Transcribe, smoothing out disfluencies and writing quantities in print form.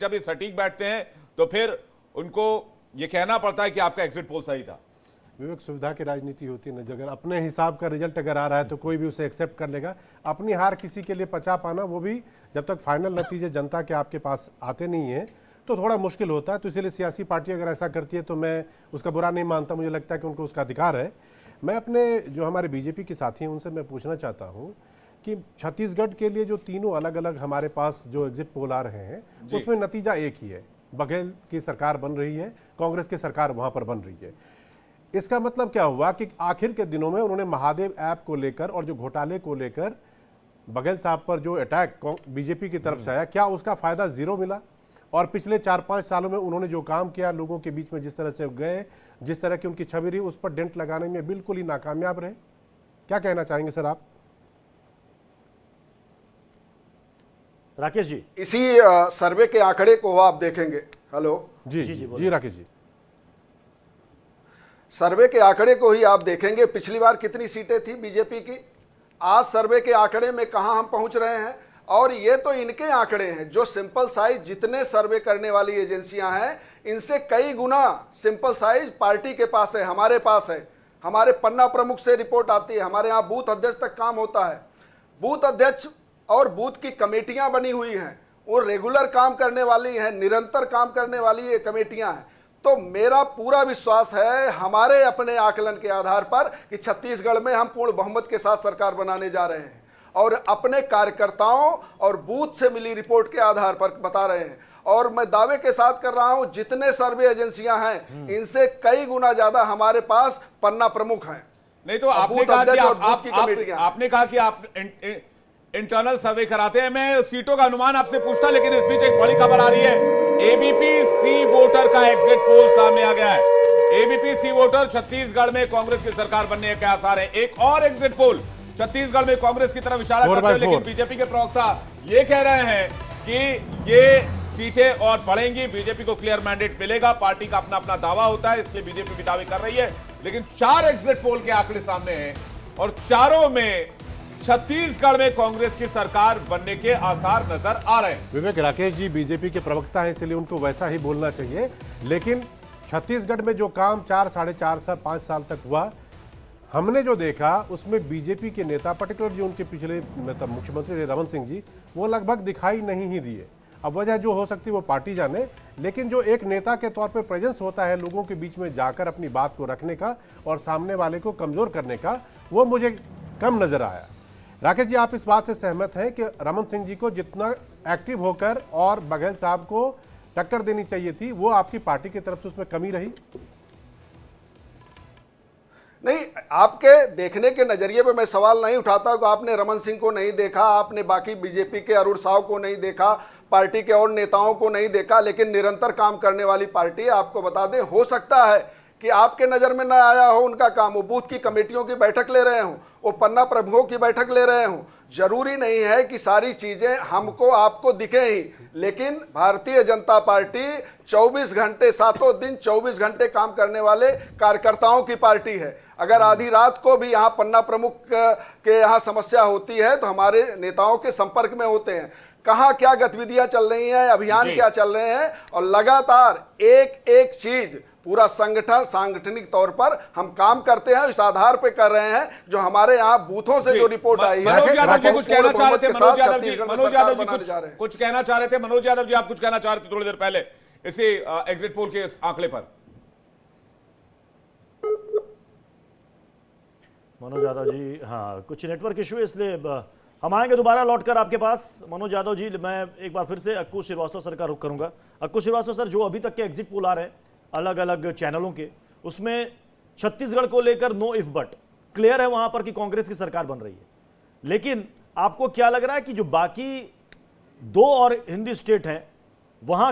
जब ये सटीक बैठते हैं तो फिर उनको ये कहना पड़ता है कि आपका एग्जिट पोल सही था। विवेक, सुविधा की राजनीति होती है ना, अगर अपने हिसाब का रिजल्ट अगर आ रहा है तो कोई भी उसे एक्सेप्ट कर लेगा। अपनी हार किसी के लिए पचा पाना, वो भी जब तक फाइनल नतीजे जनता के आपके पास आते नहीं हैं तो थोड़ा मुश्किल होता है। तो इसीलिए सियासी पार्टी अगर ऐसा करती है तो मैं उसका बुरा नहीं मानता, मुझे लगता है कि उनको उसका अधिकार है। मैं अपने जो हमारे बीजेपी के साथी हैं उनसे मैं पूछना चाहता हूँ कि छत्तीसगढ़ के लिए जो तीनों अलग अलग हमारे पास जो एग्जिट पोल आ रहे हैं उसमें नतीजा एक ही है, बघेल की सरकार बन रही है, कांग्रेस की सरकार वहां पर बन रही है। इसका मतलब क्या हुआ कि आखिर के दिनों में उन्होंने महादेव ऐप को लेकर और जो घोटाले को लेकर बघेल साहब पर जो अटैक बीजेपी की तरफ से आया, क्या उसका फायदा जीरो मिला? और पिछले 4-5 सालों में उन्होंने जो काम किया, लोगों के बीच में जिस तरह से गए, जिस तरह की उनकी छवि रही, उस पर डेंट लगाने में बिल्कुल ही नाकामयाब रहे। क्या कहना चाहेंगे सर आप? राकेश जी, इसी सर्वे के आंकड़े को आप देखेंगे। हेलो जी जी जी राकेश जी, सर्वे के आंकड़े को ही आप देखेंगे, पिछली बार कितनी सीटें थी बीजेपी की, आज सर्वे के आंकड़े में कहां हम पहुंच रहे हैं। और ये तो इनके आंकड़े हैं, जो सिंपल साइज जितने सर्वे करने वाली एजेंसियां हैं इनसे कई गुना सिंपल साइज पार्टी के पास है, हमारे पास है। हमारे पन्ना प्रमुख से रिपोर्ट आती है, हमारे यहाँ बूथ अध्यक्ष तक काम होता है। बूथ अध्यक्ष और बूथ की कमेटियां बनी हुई हैं, वो रेगुलर काम करने वाली हैं, निरंतर काम करने वाली ये कमेटियां हैं। तो मेरा पूरा विश्वास है हमारे अपने आकलन के आधार पर कि छत्तीसगढ़ में हम पूर्ण बहुमत के साथ सरकार बनाने जा रहे हैं, और अपने कार्यकर्ताओं और बूथ से मिली रिपोर्ट के आधार पर बता रहे हैं। और मैं दावे के साथ कर रहा हूं, जितने सर्वे एजेंसियां हैं इनसे कई गुना ज्यादा हमारे पास पन्ना प्रमुख हैं। नहीं तो आपने कहा कि आप इंटरनल सर्वे कराते हैं। मैं सीटों का अनुमान आपसे पूछता, लेकिन इस बीच एक बड़ी खबर आ रही है। एबीपी सी वोटर का एग्जिट पोल सामने आ गया है। एबीपी सी वोटर, छत्तीसगढ़ में कांग्रेस की सरकार बनने के आसार है। एक और एग्जिट पोल छत्तीसगढ़ में कांग्रेस की तरफ इशारा करते हैं, लेकिन बीजेपी के प्रवक्ता ये कह रहे हैं कि ये सीटें और बढ़ेंगी, बीजेपी को क्लियर मैंडेट मिलेगा। पार्टी का अपना अपना दावा होता है, इसलिए बीजेपी भी दावे कर रही है। लेकिन 4 एग्जिट पोल के आंकड़े सामने हैं और चारों में छत्तीसगढ़ में कांग्रेस की सरकार बनने के आसार नजर आ रहे हैं। विवेक, राकेश जी बीजेपी के प्रवक्ता हैं, इसलिए उनको वैसा ही बोलना चाहिए। लेकिन छत्तीसगढ़ में जो काम 4, 4.5 साल 5 साल तक हुआ, हमने जो देखा उसमें बीजेपी के नेता, पर्टिकुलर जो उनके पिछले मुख्यमंत्री रमन सिंह जी, वो लगभग दिखाई नहीं ही दिए। अब वजह जो हो सकती है वो पार्टी जाने, लेकिन जो एक नेता के तौर पे प्रेजेंस होता है लोगों के बीच में जाकर अपनी बात को रखने का और सामने वाले को कमजोर करने का, वो मुझे कम नजर आया। राकेश जी, आप इस बात से सहमत हैं कि रमन सिंह जी को जितना एक्टिव होकर और बघेल साहब को टक्कर देनी चाहिए थी, वो आपकी पार्टी की तरफ से उसमें कमी रही? नहीं, आपके देखने के नजरिए पे मैं सवाल नहीं उठाता कि आपने रमन सिंह को नहीं देखा, आपने बाकी बीजेपी के अरुण साव को नहीं देखा, पार्टी के और नेताओं को नहीं देखा, लेकिन निरंतर काम करने वाली पार्टी। आपको बता दें, हो सकता है कि आपके नजर में न आया हो उनका काम, वो बूथ की कमेटियों की बैठक ले रहे हों, वो पन्ना प्रमुखों की बैठक ले रहे हों। जरूरी नहीं है कि सारी चीजें हमको आपको दिखे ही, लेकिन भारतीय जनता पार्टी 24 घंटे, 7 दिन 24 घंटे काम करने वाले कार्यकर्ताओं की पार्टी है। अगर आधी रात को भी यहाँ पन्ना प्रमुख के यहाँ समस्या होती है तो हमारे नेताओं के संपर्क में होते हैं, कहाँ क्या गतिविधियां चल रही हैं, अभियान क्या चल रहे हैं, और लगातार एक एक चीज पूरा सांगठनिक तौर पर हम काम करते हैं। इस आधार पे कर रहे हैं जो हमारे यहाँ बूथों से जो रिपोर्ट आई है। मनोज यादव जी कुछ कहना चाह रहे थे। मनोज यादव जी कुछ कहना चाह रहे थे। मनोज यादव जी, आप कुछ कहना चाह रहे थे थोड़ी देर पहले इसी एग्जिट पोल के इस आंकड़े पर। मनोज यादव जी, हाँ कुछ नेटवर्क इशू है, इसलिए हम आएंगे दोबारा लौटकर आपके पास। मनोज यादव जी, मैं एक बार फिर से अक्कू श्रीवास्तव सर का रुख करूंगा। अक्कू श्रीवास्तव सर, जो अभी तक के एग्जिट पोल आ रहे हैं अलग अलग चैनलों के, उसमें छत्तीसगढ़ को लेकर नो इफ बट क्लियर है वहां पर कि कांग्रेस की सरकार बन रही है। लेकिन आपको क्या लग रहा है कि जो बाकी 2 और हिंदी स्टेट हैं वहां